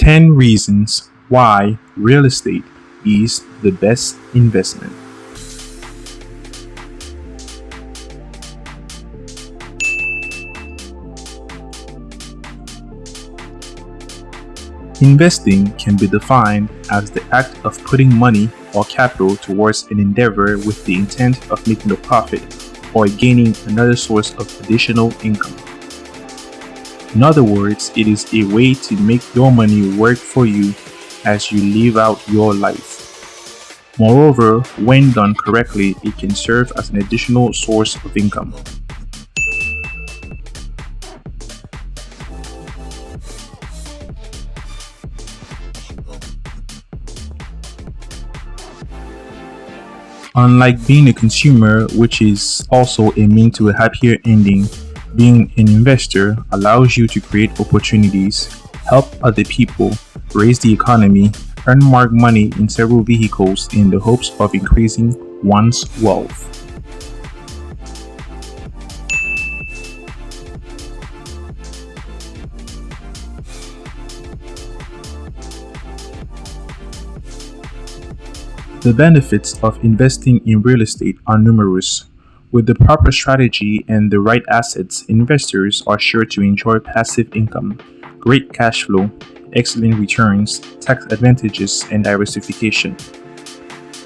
10 reasons why real estate is the best investment. Investing can be defined as the act of putting money or capital towards an endeavor with the intent of making a profit or gaining another source of additional income. In other words, it is a way to make your money work for you as you live out your life. Moreover, when done correctly, it can serve as an additional source of income. Unlike being a consumer, which is also a means to a happier ending, being an investor allows you to create opportunities, help other people, raise the economy, earn more money in several vehicles in the hopes of increasing one's wealth. The benefits of investing in real estate are numerous. With the proper strategy and the right assets, investors are sure to enjoy passive income, great cash flow, excellent returns, tax advantages, and diversification.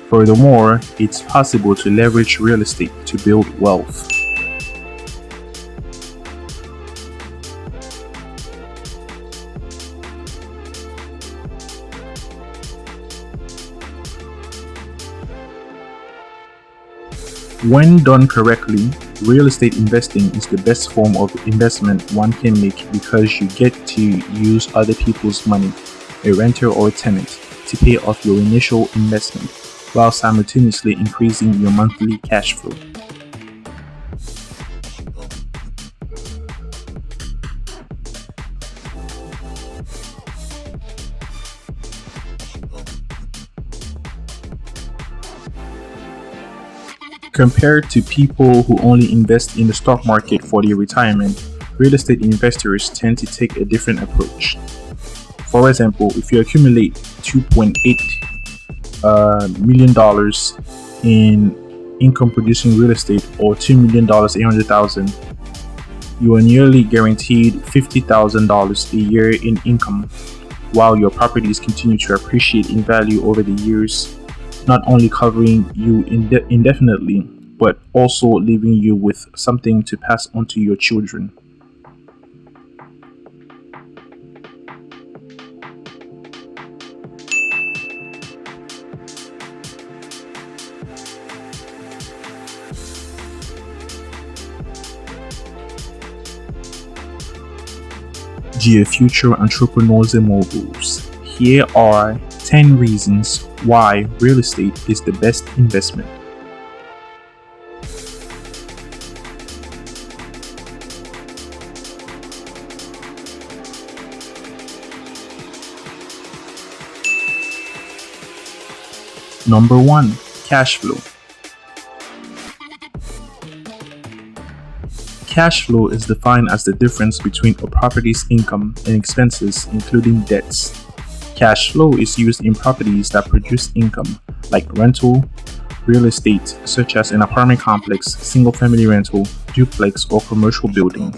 Furthermore, it's possible to leverage real estate to build wealth. When done correctly, real estate investing is the best form of investment one can make because you get to use other people's money, a renter or a tenant, to pay off your initial investment while simultaneously increasing your monthly cash flow. Compared to people who only invest in the stock market for their retirement, real estate investors tend to take a different approach. For example, if you accumulate $2.8 million in income producing real estate or $2 million, $800,000, you are nearly guaranteed $50,000 a year in income, while your properties continue to appreciate in value over the years, not only covering you indefinitely, but also leaving you with something to pass on to your children. Dear future entrepreneurs and moguls, here are 10 reasons why real estate is the best investment. Number 1. Cash flow. Cash flow is defined as the difference between a property's income and expenses, including debts. Cash flow is used in properties that produce income, like rental, real estate, such as an apartment complex, single-family rental, duplex, or commercial building.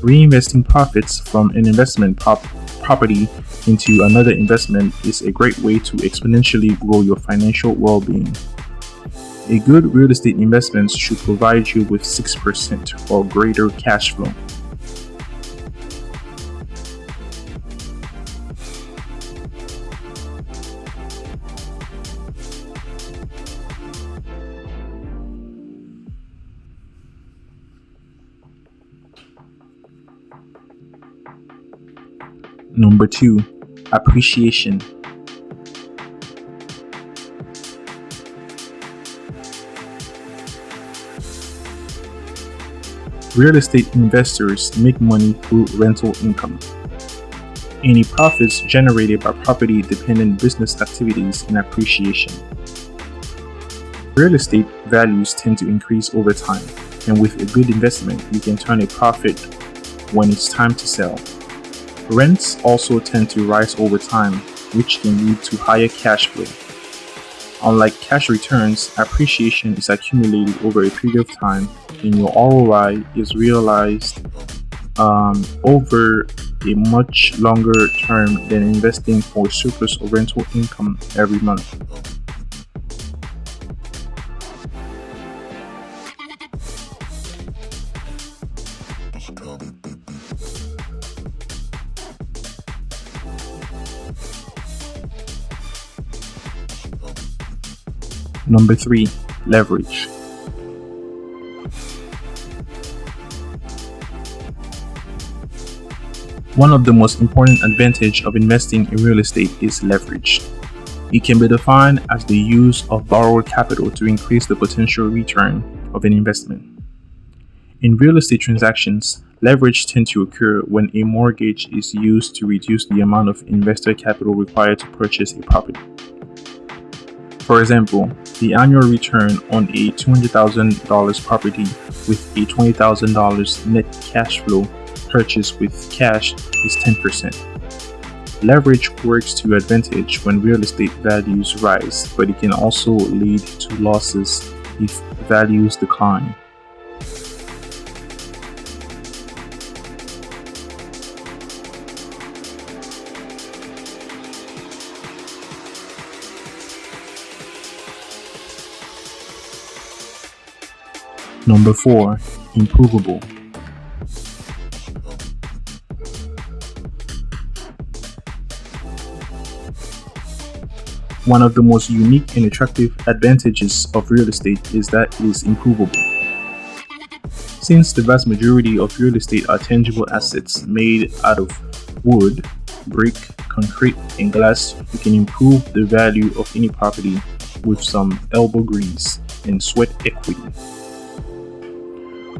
Reinvesting profits from an investment property into another investment is a great way to exponentially grow your financial well-being. A good real estate investment should provide you with 6% or greater cash flow. Number 2. Appreciation. Real estate investors make money through rental income. Any profits generated by property-dependent business activities and appreciation. Real estate values tend to increase over time, and with a good investment, you can turn a profit when it's time to sell. Rents also tend to rise over time, which can lead to higher cash flow. Unlike cash returns, appreciation is accumulated over a period of time, and your ROI is realized over a much longer term than investing for a surplus of rental income every month. Number 3. Leverage. One of the most important advantages of investing in real estate is leverage. It can be defined as the use of borrowed capital to increase the potential return of an investment. In real estate transactions, leverage tends to occur when a mortgage is used to reduce the amount of investor capital required to purchase a property. For example, the annual return on a $200,000 property with a $20,000 net cash flow purchase with cash is 10%. Leverage works to your advantage when real estate values rise, but it can also lead to losses if values decline. Number 4. Improvable. One of the most unique and attractive advantages of real estate is that it is improvable. Since the vast majority of real estate are tangible assets made out of wood, brick, concrete, and glass, you can improve the value of any property with some elbow grease and sweat equity.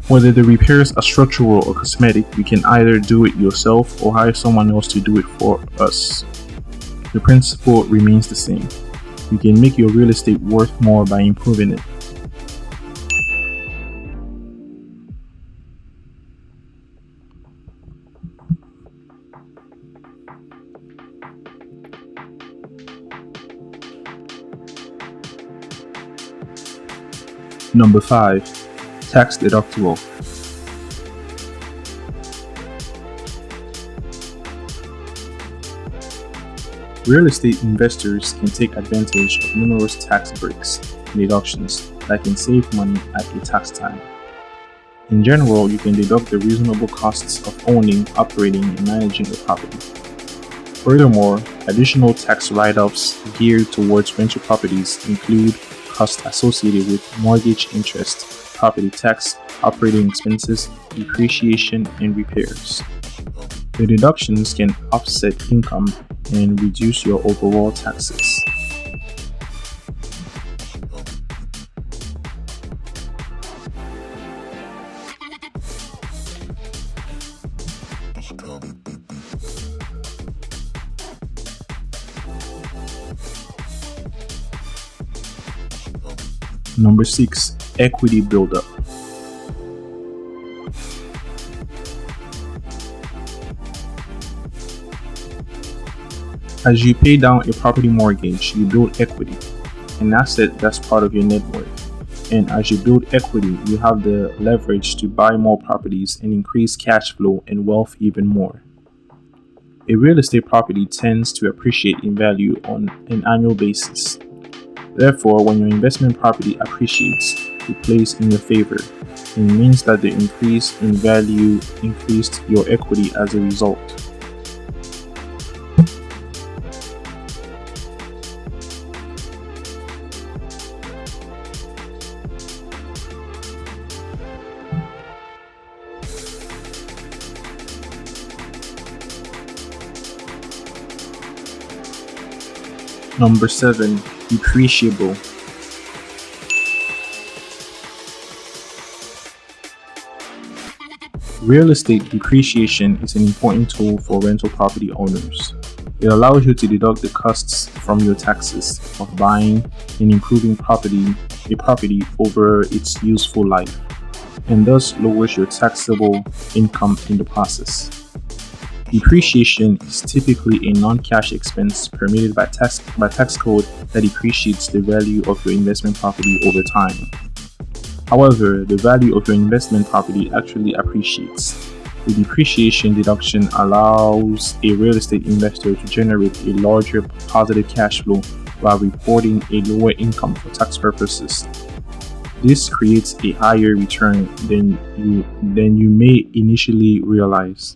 Whether the repairs are structural or cosmetic, we can either do it yourself or hire someone else to do it for us. The principle remains the same. You can make your real estate worth more by improving it. Number 5. Tax deductible. Real estate investors can take advantage of numerous tax breaks and deductions that can save money at a tax time. In general, you can deduct the reasonable costs of owning, operating, and managing a property. Furthermore, additional tax write-offs geared towards rental properties include costs associated with mortgage interest, property tax, operating expenses, depreciation, and repairs. The deductions can offset income and reduce your overall taxes. Number 6. Equity Buildup. As you pay down a property mortgage, you build equity, an asset that's part of your net worth. And as you build equity, you have the leverage to buy more properties and increase cash flow and wealth even more. A real estate property tends to appreciate in value on an annual basis. Therefore, when your investment property appreciates, it plays in your favor, and it means that the increase in value increased your equity as a result. Number 7. Depreciable. Real estate depreciation is an important tool for rental property owners. It allows you to deduct the costs from your taxes of buying and improving a property over its useful life, and thus lowers your taxable income in the process. Depreciation is typically a non-cash expense permitted by tax code that depreciates the value of your investment property over time. However, the value of your investment property actually appreciates. The depreciation deduction allows a real estate investor to generate a larger positive cash flow while reporting a lower income for tax purposes. This creates a higher return than you may initially realize.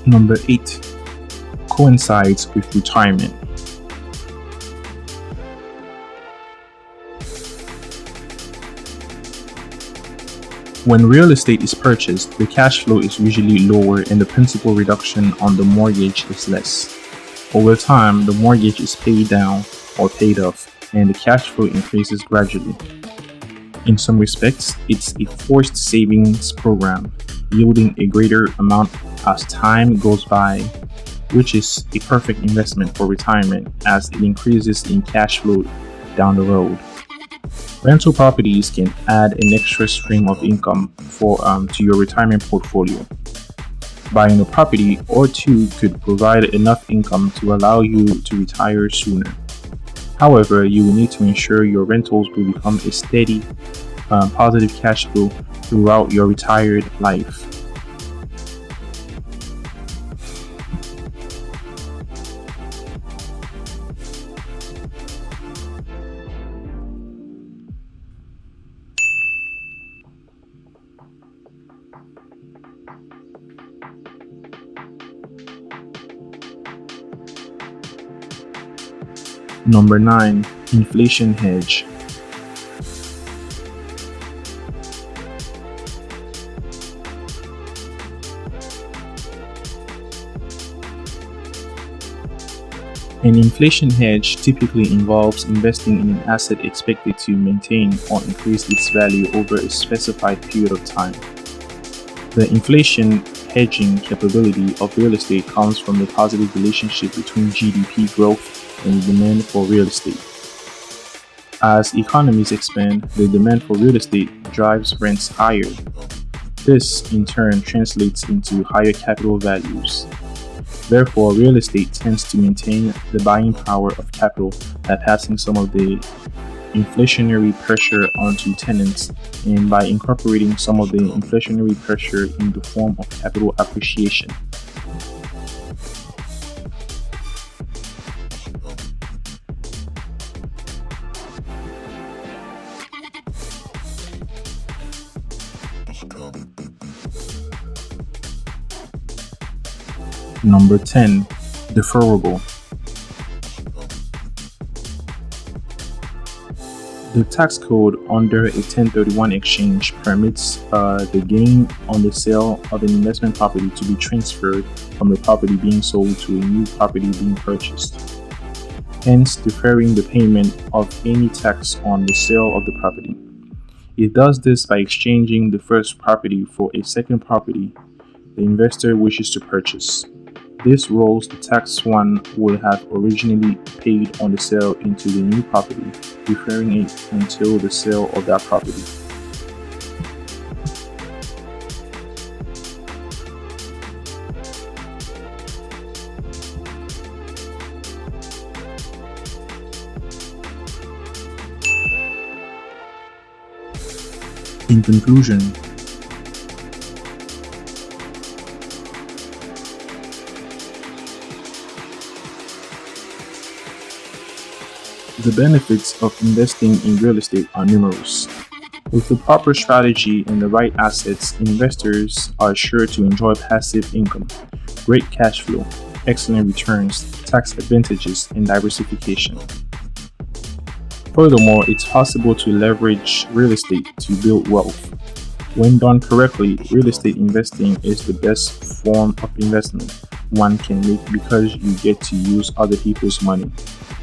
Number 8. Coincides with retirement. When real estate is purchased, the cash flow is usually lower and the principal reduction on the mortgage is less. Over time, the mortgage is paid down or paid off, and the cash flow increases gradually. In some respects, it's a forced savings program, yielding a greater amount as time goes by, which is a perfect investment for retirement as it increases in cash flow down the road. Rental properties can add an extra stream of income to your retirement portfolio. Buying a property or two could provide enough income to allow you to retire sooner. However, you will need to ensure your rentals will become a steady, positive cash flow throughout your retired life. Number 9. Inflation hedge. An inflation hedge typically involves investing in an asset expected to maintain or increase its value over a specified period of time. The inflation hedging capability of real estate comes from the positive relationship between GDP growth and the demand for real estate. As economies expand, the demand for real estate drives rents higher. This, in turn, translates into higher capital values. Therefore, real estate tends to maintain the buying power of capital by passing some of the inflationary pressure onto tenants and by incorporating some of the inflationary pressure in the form of capital appreciation. Number 10. Deferrable. The tax code under a 1031 exchange permits the gain on the sale of an investment property to be transferred from the property being sold to a new property being purchased, hence deferring the payment of any tax on the sale of the property. It does this by exchanging the first property for a second property the investor wishes to purchase. This rolls the tax one would have originally paid on the sale into the new property, deferring it until the sale of that property. In conclusion, the benefits of investing in real estate are numerous. With the proper strategy and the right assets, investors are sure to enjoy passive income, great cash flow, excellent returns, tax advantages, and diversification. Furthermore, it's possible to leverage real estate to build wealth. When done correctly, real estate investing is the best form of investment one can make because you get to use other people's money,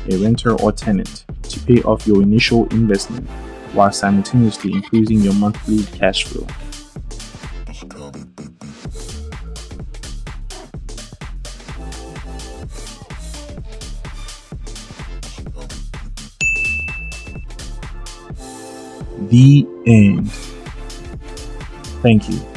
a renter or tenant, to pay off your initial investment. while simultaneously increasing your monthly cash flow. The end. Thank you.